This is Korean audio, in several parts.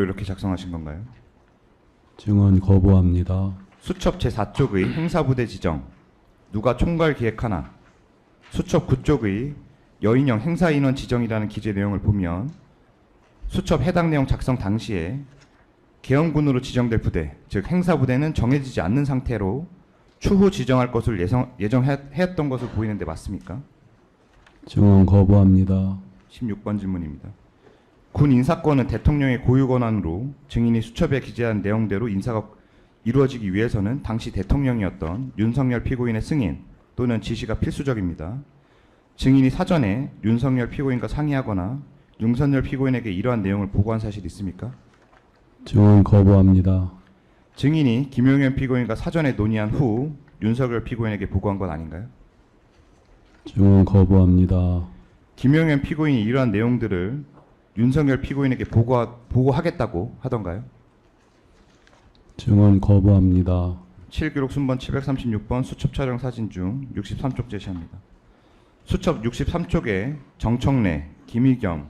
이렇게 작성하신 건가요? 증언 거부합니다. 수첩 제4쪽의 행사부대 지정, 누가 총괄 기획하나, 수첩 9쪽의 여인형 행사인원 지정이라는 기재 내용을 보면 수첩 해당 내용 작성 당시에 계엄군으로 지정될 부대, 즉 행사부대는 정해지지 않는 상태로 추후 지정할 것을 예정했던 것으로 보이는데 맞습니까? 증언 거부합니다. 16번 질문입니다. 군 인사권은 대통령의 고유 권한으로 증인이 수첩에 기재한 내용대로 인사가 이루어지기 위해서는 당시 대통령이었던 윤석열 피고인의 승인 또는 지시가 필수적입니다. 증인이 사전에 윤석열 피고인과 상의하거나 윤석열 피고인에게 이러한 내용을 보고한 사실이 있습니까? 증언 거부합니다. 증인이 김용현 피고인과 사전에 논의한 후 윤석열 피고인에게 보고한 건 아닌가요? 증언 거부합니다. 김용현 피고인이 이러한 내용들을 윤석열 피고인에게 보고하겠다고 하던가요? 증언 거부합니다. 7기록 순번 736번 수첩 촬영 사진 중 63쪽 제시합니다. 수첩 63쪽에 정청래, 김의겸,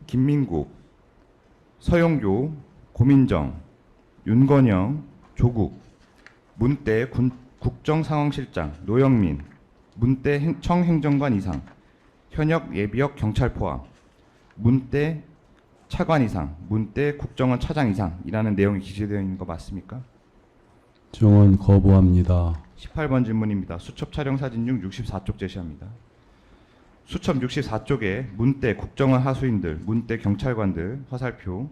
김민국, 서용교, 고민정, 윤건영, 조국, 문대 국정상황실장, 노영민, 문대 청행정관 이상, 현역 예비역 경찰 포함, 문대 차관 이상, 문대 국정원 차장 이상이라는 내용이 기재되어 있는 거 맞습니까? 증언 거부합니다. 18번 질문입니다. 수첩 촬영 사진 중 64쪽 제시합니다. 수첩 64쪽에 문대 국정원 하수인들, 문대 경찰관들 화살표,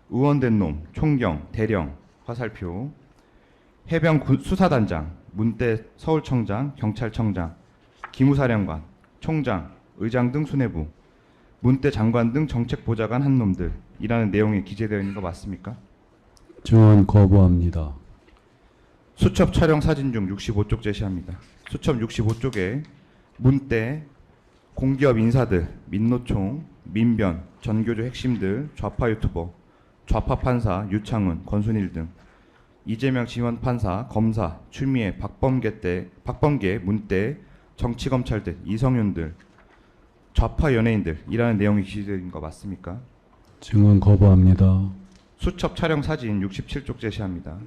의원된 놈, 총경, 대령 화살표, 해병 수사단장, 문대 서울청장, 경찰청장, 기무사령관, 총장, 의장 등 수뇌부, 문대 장관 등 정책보좌관 한 놈들이라는 내용이 기재되어 있는 거 맞습니까? 증언 거부합니다. 수첩 촬영 사진 중 65쪽 제시합니다. 수첩 65쪽에 문대 공기업 인사들, 민노총, 민변, 전교조 핵심들, 좌파 유튜버, 좌파 판사, 유창훈, 권순일 등 이재명 지원 판사, 검사, 추미애, 박범계, 문대, 정치검찰들, 이성윤들, 좌파 연예인들이라는 내용이 기재된 거 맞습니까? 증언 거부합니다. 수첩 촬영 사진 67쪽 제시합니다.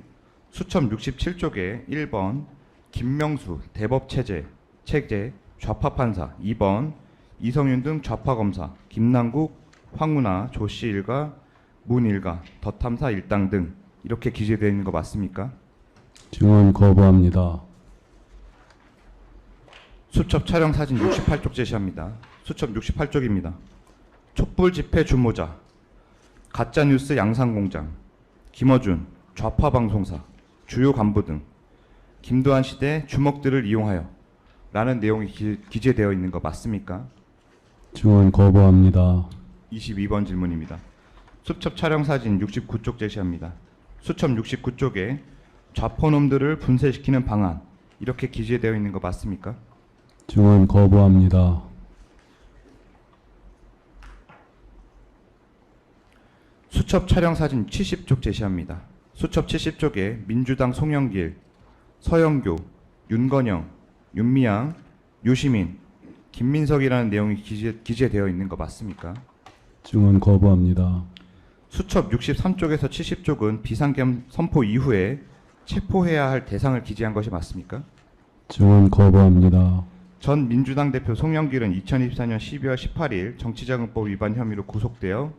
수첩 67쪽에 1번 김명수 대법체제 좌파 판사, 2번 이성윤 등 좌파 검사, 김남국, 황운하, 조씨 일가, 문 일가, 덧탐사 일당 등 이렇게 기재되어 있는 거 맞습니까? 증언 거부합니다. 수첩 촬영 사진 68쪽 제시합니다. 수첩 68쪽입니다. 촛불 집회 주모자, 가짜뉴스 양상공장, 김어준, 좌파 방송사, 주요 간부 등 김도한 시대 주먹들을 이용하여 라는 내용이 기재되어 있는 거 맞습니까? 증언 거부합니다. 22번 질문입니다. 수첩 촬영 사진 69쪽 제시합니다. 수첩 69쪽에 좌포놈들을 분쇄시키는 방안 이렇게 기재되어 있는 거 맞습니까? 증언 거부합니다. 수첩 촬영 사진 70쪽 제시합니다. 수첩 70쪽에 민주당 송영길, 서영교, 윤건영, 윤미향, 유시민, 김민석이라는 내용이 기재되어 있는 거 맞습니까? 증언 거부합니다. 수첩 63쪽에서 70쪽은 비상계엄 선포 이후에 체포해야 할 대상을 기재한 것이 맞습니까? 증언 거부합니다. 전 민주당 대표 송영길은 2024년 12월 18일 정치자금법 위반 혐의로 구속되어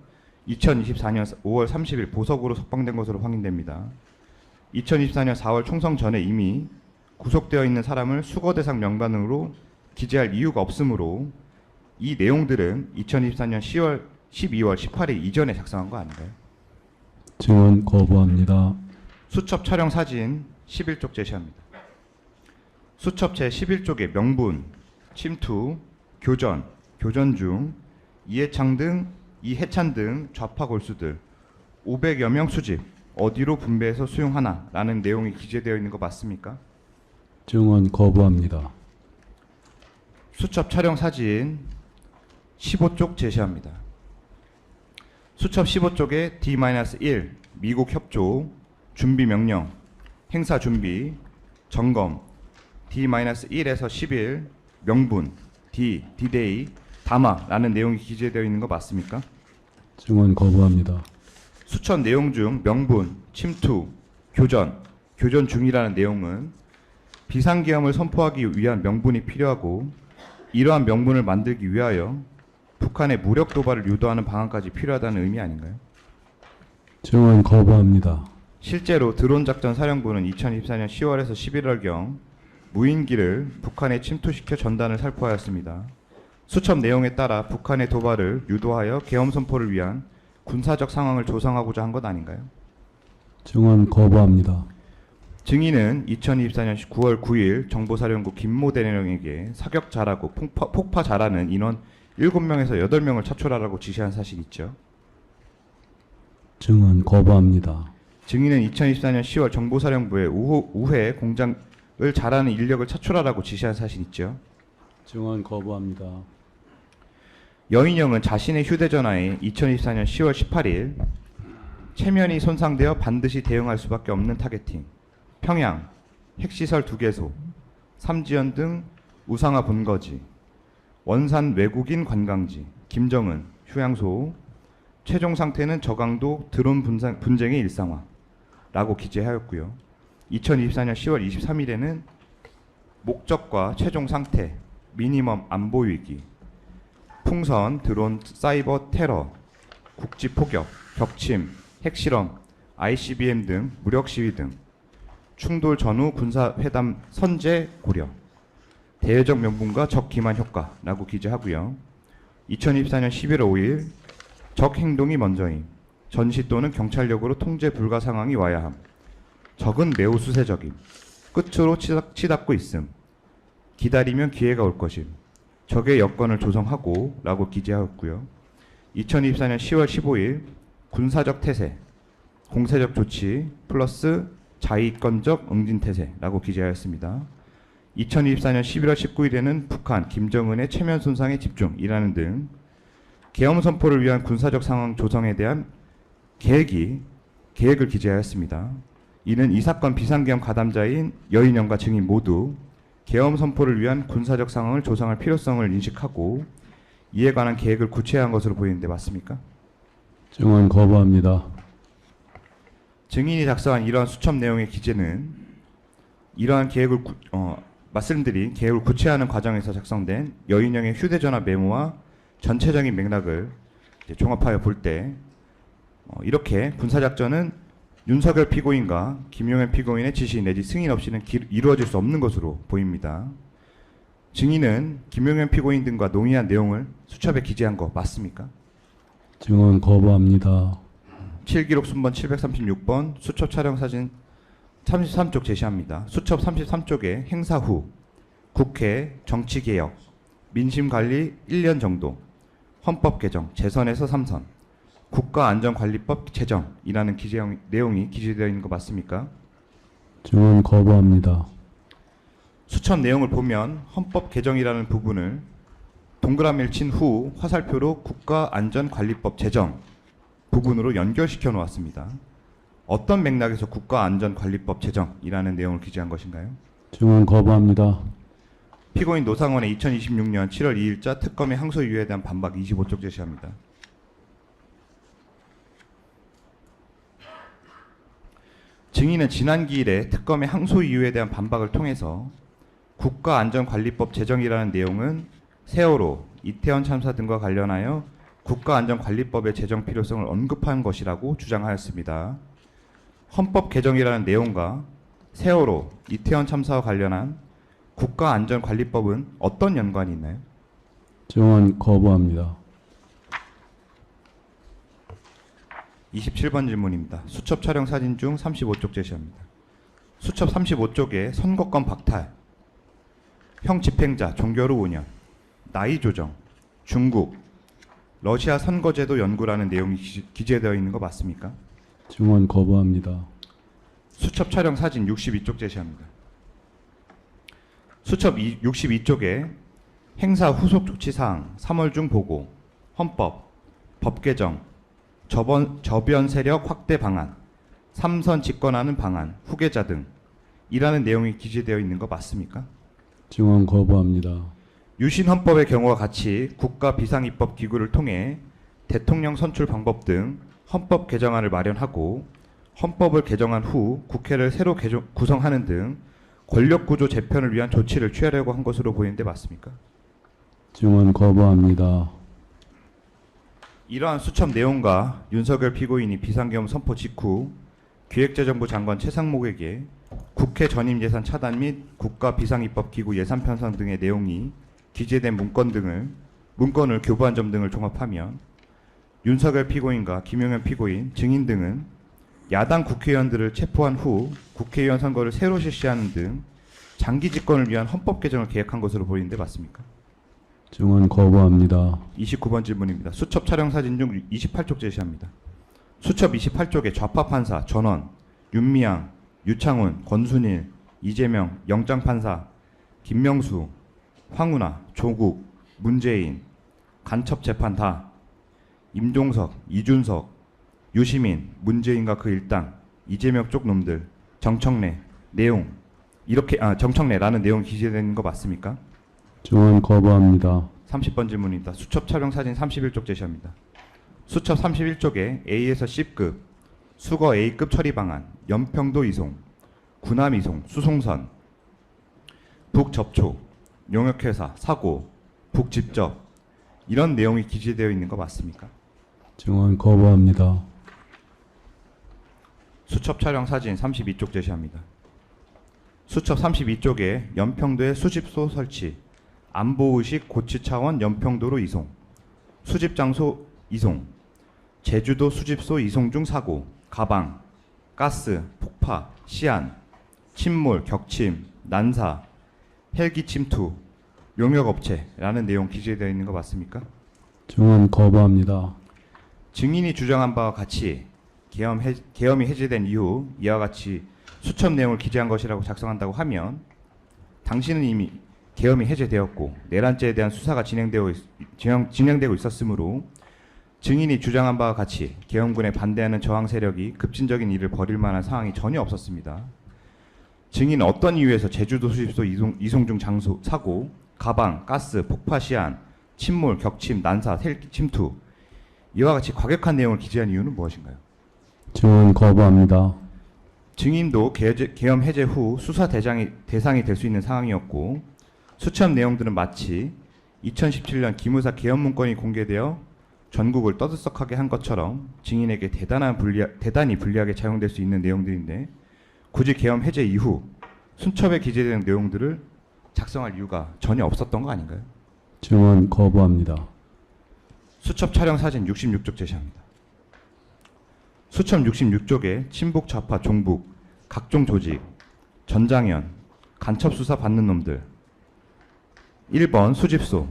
2024년 5월 30일 보석으로 석방된 것으로 확인됩니다. 2024년 4월 총선 전에 이미 구속되어 있는 사람을 수거 대상 명단으로 기재할 이유가 없으므로 이 내용들은 2024년 12월 18일 이전에 작성한 거 아닌가요? 증언 거부합니다. 수첩 촬영 사진 11쪽 제시합니다. 수첩 제11쪽에 명분, 침투, 교전, 교전 중, 이해찬 등 좌파 골수들 500여 명 수집, 어디로 분배해서 수용하나 라는 내용이 기재되어 있는 거 맞습니까? 증언 거부합니다. 수첩 촬영 사진 15쪽 제시합니다. 수첩 15쪽에 D-1 미국 협조, 준비 명령, 행사 준비, 점검, D-1에서 10일, 명분, D-Day, 담화라는 내용이 기재되어 있는 거 맞습니까? 증언 거부합니다. 수첩 내용 중 명분, 침투, 교전, 교전 중이라는 내용은 비상계엄을 선포하기 위한 명분이 필요하고 이러한 명분을 만들기 위하여 북한의 무력 도발을 유도하는 방안까지 필요하다는 의미 아닌가요? 증언 거부합니다. 실제로 드론 작전 사령부는 2024년 10월에서 11월경 무인기를 북한에 침투시켜 전단을 살포하였습니다. 수첩 내용에 따라 북한의 도발을 유도하여 계엄 선포를 위한 군사적 상황을 조성하고자 한 것 아닌가요? 증언 거부합니다. 증인은 2024년 9월 9일 정보사령부 김모 대령에게 사격 잘하고 폭파 잘하는 인원 7명에서 8명을 차출하라고 지시한 사실이 있죠. 증언 거부합니다. 증인은 2024년 10월 정보사령부에 우회 공장을 잘하는 인력을 차출하라고 지시한 사실이 있죠. 증언 거부합니다. 여인영은 자신의 휴대전화에 2024년 10월 18일 체면이 손상되어 반드시 대응할 수밖에 없는 타겟팅, 평양, 핵시설 2개소, 삼지연 등 우상화 본거지, 원산 외국인 관광지, 김정은, 휴양소, 최종 상태는 저강도 드론 분쟁의 일상화라고 기재하였고요. 2024년 10월 23일에는 목적과 최종 상태, 미니멈 안보 위기, 풍선, 드론, 사이버 테러, 국지 포격, 격침, 핵실험, ICBM 등 무력 시위 등 충돌 전후 군사회담 선제 고려, 대외적 명분과 적 기만 효과라고 기재하고요. 2024년 11월 5일 적 행동이 먼저임, 전시 또는 경찰력으로 통제 불가 상황이 와야 함, 적은 매우 수세적임, 끝으로 치닫고 있음, 기다리면 기회가 올 것임, 적의 여건을 조성하고 라고 기재하였고요. 2024년 10월 15일 군사적 태세, 공세적 조치 플러스 자위권적 응진태세라고 기재하였습니다. 2024년 11월 19일에는 북한 김정은의 체면 손상에 집중이라는 등 계엄 선포를 위한 군사적 상황 조성에 대한 계획을 기재하였습니다. 이는 이 사건 비상계엄 가담자인 여인영과 증인 모두 계엄 선포를 위한 군사적 상황을 조성할 필요성을 인식하고 이에 관한 계획을 구체화한 것으로 보이는데 맞습니까? 증언 거부합니다. 증인이 작성한 이러한 수첩 내용의 기재는 이러한 계획을 말씀드린 계획을 구체화하는 과정에서 작성된 여인영의 휴대전화 메모와 전체적인 맥락을 종합하여 볼 때 이렇게 군사작전은 윤석열 피고인과 김용현 피고인의 지시 내지 승인 없이는 이루어질 수 없는 것으로 보입니다. 증인은 김용현 피고인 등과 논의한 내용을 수첩에 기재한 거 맞습니까? 증언 거부합니다. 7기록 순번 736번 수첩 촬영 사진 33쪽 제시합니다. 수첩 33쪽에 행사 후 국회 정치개혁, 민심관리 1년 정도, 헌법 개정, 재선에서 3선, 국가안전관리법 제정이라는 내용이 기재되어 있는 거 맞습니까? 증언 거부합니다. 수첩 내용을 보면 헌법 개정이라는 부분을 동그라미를 친 후 화살표로 국가안전관리법 제정 부분으로 연결시켜 놓았습니다. 어떤 맥락에서 국가안전관리법 제정이라는 내용을 기재한 것인가요? 증언 거부합니다. 피고인 노상원의 2026년 7월 2일자 특검의 항소 이유에 대한 반박 25쪽 제시합니다. 증인은 지난 기일에 특검의 항소 이유에 대한 반박을 통해서 국가안전관리법 제정이라는 내용은 세월호, 이태원 참사 등과 관련하여 국가안전관리법의 제정 필요성을 언급한 것이라고 주장하였습니다. 헌법 개정이라는 내용과 세월호, 이태원 참사와 관련한 국가안전관리법은 어떤 연관이 있나요? 증언 거부합니다. 27번 질문입니다. 수첩 촬영 사진 중 35쪽 제시합니다. 수첩 35쪽에 선거권 박탈, 형 집행자 종결 후 5년, 나이 조정, 중국, 러시아 선거제도 연구라는 내용이 기재되어 있는 거 맞습니까? 증언 거부합니다. 수첩 촬영 사진 62쪽 제시합니다. 수첩 62쪽에 행사 후속 조치 사항 3월 중 보고, 헌법, 법 개정, 저변 세력 확대 방안, 3선 집권하는 방안, 후계자 등 이라는 내용이 기재되어 있는 거 맞습니까? 증언 거부합니다. 유신 헌법의 경우와 같이 국가 비상입법 기구를 통해 대통령 선출 방법 등 헌법 개정안을 마련하고 헌법을 개정한 후 국회를 새로 구성하는 등 권력구조 재편을 위한 조치를 취하려고 한 것으로 보이는데 맞습니까? 증언 거부합니다. 이러한 수첩 내용과 윤석열 피고인이 비상계엄 선포 직후 기획재정부 장관 최상목에게 국회 전임 예산 차단 및 국가 비상입법기구 예산 편성 등의 내용이 기재된 문건을 교부한 점 등을 종합하면 윤석열 피고인과 김용현 피고인, 증인 등은 야당 국회의원들을 체포한 후 국회의원 선거를 새로 실시하는 등 장기 집권을 위한 헌법 개정을 계획한 것으로 보이는데 맞습니까? 증언 거부합니다. 29번 질문입니다. 수첩 촬영 사진 중 28쪽 제시합니다. 수첩 28쪽에 좌파 판사 전원, 윤미향, 유창훈, 권순일, 이재명, 영장 판사, 김명수, 황운하, 조국, 문재인, 간첩 재판 다, 임종석, 이준석, 유시민, 문재인과 그 일당, 이재명 쪽 놈들, 정청래, 내용 이렇게 정청래라는 내용 기재된 거 맞습니까? 증언 거부합니다. 30번 질문입니다. 수첩 촬영 사진 31쪽 제시합니다. 수첩 31쪽에 A에서 C급, 수거 A급 처리 방안, 연평도 이송, 군함 이송, 수송선, 북접촉, 용역회사, 사고, 북직접 이런 내용이 기재되어 있는 거 맞습니까? 증언 거부합니다. 수첩 촬영 사진 32쪽 제시합니다. 수첩 32쪽에 연평도에 수집소 설치, 안보의식 고치 차원 연평도로 이송, 수집장소 이송, 제주도 수집소 이송 중 사고, 가방, 가스, 폭파, 시안, 침몰, 격침, 난사, 헬기 침투, 용역업체라는 내용 기재되어 있는 거 맞습니까? 증언 거부합니다. 증인이 주장한 바와 같이 계엄이 해제된 이후 이와 같이 수첩 내용을 기재한 것이라고 작성한다고 하면 당신은 이미 계엄이 해제되었고 내란죄에 대한 수사가 진행되고 있었으므로 증인이 주장한 바와 같이 계엄군에 반대하는 저항 세력이 급진적인 일을 벌일 만한 상황이 전혀 없었습니다. 증인은 어떤 이유에서 제주도 수집소 이송 중 장소, 사고, 가방, 가스, 폭파 시안, 침몰, 격침, 난사, 헬기 침투 이와 같이 과격한 내용을 기재한 이유는 무엇인가요? 증언 거부합니다. 증인도 계엄 해제 후 수사 대상이 될 수 있는 상황이었고 수첩 내용들은 마치 2017년 기무사 계엄 문건이 공개되어 전국을 떠들썩하게 한 것처럼 증인에게 대단히 불리하게 작용될 수 있는 내용들인데 굳이 계엄 해제 이후 수첩에 기재된 내용들을 작성할 이유가 전혀 없었던 거 아닌가요? 증언 거부합니다. 수첩 촬영 사진 66쪽 제시합니다. 수첩 66쪽에 친북 좌파 종북 각종 조직 전장현 간첩 수사 받는 놈들 1번 수집소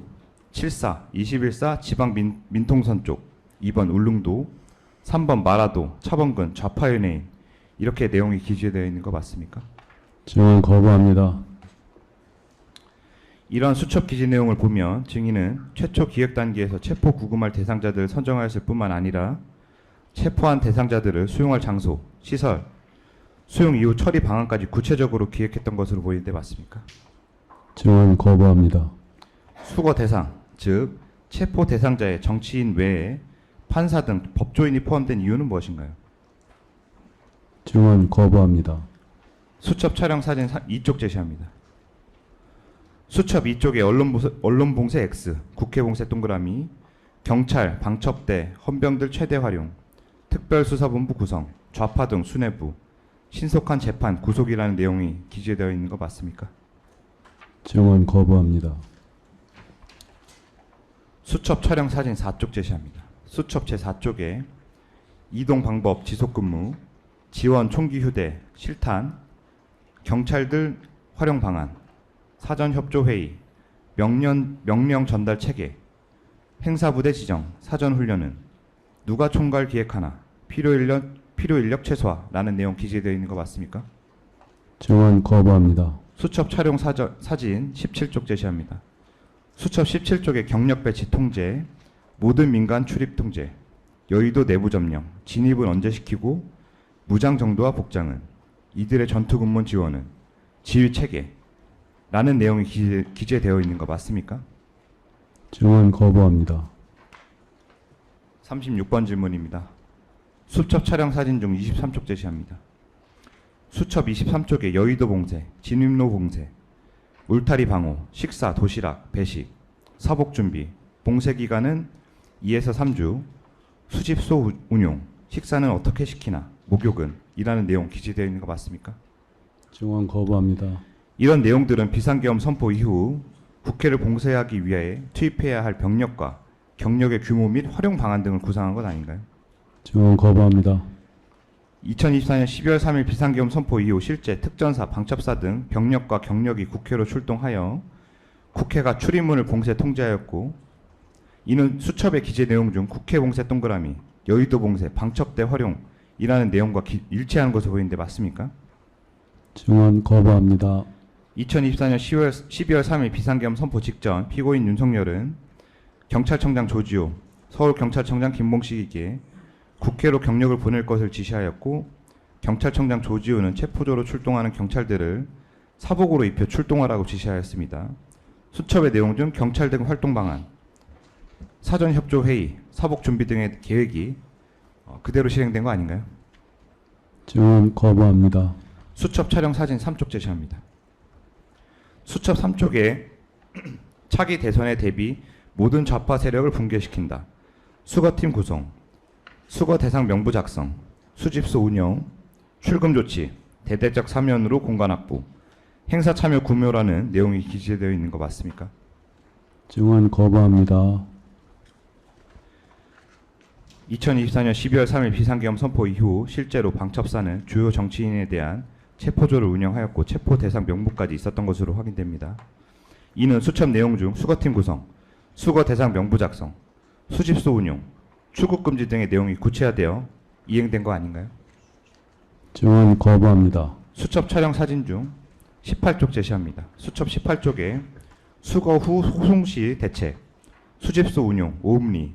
74 21사 지방 민통선 쪽 2번 울릉도 3번 마라도 차범근 좌파 연예인 이렇게 내용이 기재되어 있는 거 맞습니까? 증언 거부합니다. 이런 수첩 기재 내용을 보면 증인은 최초 기획 단계에서 체포 구금할 대상자들을 선정하였을 뿐만 아니라 체포한 대상자들을 수용할 장소, 시설, 수용 이후 처리 방안까지 구체적으로 기획했던 것으로 보이는데 맞습니까? 증언 거부합니다. 수거 대상, 즉 체포 대상자의 정치인 외에 판사 등 법조인이 포함된 이유는 무엇인가요? 증언 거부합니다. 수첩 촬영 사진 2쪽 제시합니다. 수첩 2쪽에 언론 봉쇄 X, 국회 봉쇄 동그라미, 경찰, 방첩대, 헌병들 최대 활용, 특별수사본부 구성, 좌파 등 수뇌부, 신속한 재판, 구속이라는 내용이 기재되어 있는 거 맞습니까? 증언 거부합니다. 수첩 촬영 사진 4쪽 제시합니다. 수첩 제4쪽에 이동 방법, 지속근무, 지원 총기 휴대, 실탄, 경찰들 활용 방안, 사전 협조 회의, 명령 전달 체계, 행사부대 지정, 사전 훈련은 누가 총괄 기획하나, 필요 인력 최소화라는 내용 기재되어 있는 거 맞습니까? 증언 거부합니다. 수첩 촬영 사진 17쪽 제시합니다. 수첩 17쪽에 경력 배치 통제, 모든 민간 출입 통제, 여의도 내부 점령, 진입은 언제 시키고 무장 정도와 복장은, 이들의 전투 군무 지원은, 지휘 체계라는 내용이 기재되어 있는 거 맞습니까? 증언 거부합니다. 36번 질문입니다. 수첩 촬영 사진 중 23쪽 제시합니다. 수첩 23쪽에 여의도 봉쇄, 진입로 봉쇄, 울타리 방호, 식사, 도시락, 배식, 사복 준비, 봉쇄 기간은 2에서 3주, 수집소 운용, 식사는 어떻게 시키나, 목욕은 이라는 내용 기재되어 있는 거 맞습니까? 증언 거부합니다. 이런 내용들은 비상계엄 선포 이후 국회를 봉쇄하기 위해 투입해야 할 병력과 경력의 규모 및 활용 방안 등을 구상한 것 아닌가요? 증언 거부합니다. 2024년 12월 3일 비상계엄 선포 이후 실제 특전사, 방첩사 등 병력과 경력이 국회로 출동하여 국회가 출입문을 봉쇄 통제하였고, 이는 수첩의 기재 내용 중 국회 봉쇄 동그라미, 여의도 봉쇄, 방첩대 활용이라는 내용과 일치하는 것으로 보이는데 맞습니까? 증언 거부합니다. 2024년 12월 3일 비상계엄 선포 직전 피고인 윤석열은 경찰청장 조지호, 서울경찰청장 김봉식에게 국회로 경력을 보낼 것을 지시하였고, 경찰청장 조지호는 체포조로 출동하는 경찰들을 사복으로 입혀 출동하라고 지시하였습니다. 수첩의 내용 중 경찰 등 활동 방안, 사전 협조 회의, 사복 준비 등의 계획이 그대로 실행된 거 아닌가요? 증언 거부합니다. 수첩 촬영 사진 3쪽 제시합니다. 수첩 3쪽에 차기 대선에 대비 모든 좌파 세력을 붕괴시킨다. 수거팀 구성, 수거 대상 명부 작성, 수집소 운영, 출금 조치, 대대적 사면으로 공간 확보, 행사 참여 구묘라는 내용이 기재되어 있는 거 맞습니까? 증언 거부합니다. 2024년 12월 3일 비상계엄 선포 이후 실제로 방첩사는 주요 정치인에 대한 체포조를 운영하였고 체포 대상 명부까지 있었던 것으로 확인됩니다. 이는 수첩 내용 중 수거팀 구성, 수거 대상 명부 작성, 수집소 운용, 출국 금지 등의 내용이 구체화되어 이행된 거 아닌가요? 증언 거부합니다. 수첩 촬영 사진 중 18쪽 제시합니다. 수첩 18쪽에 수거 후 소송 시 대책, 수집소 운용, 오음리,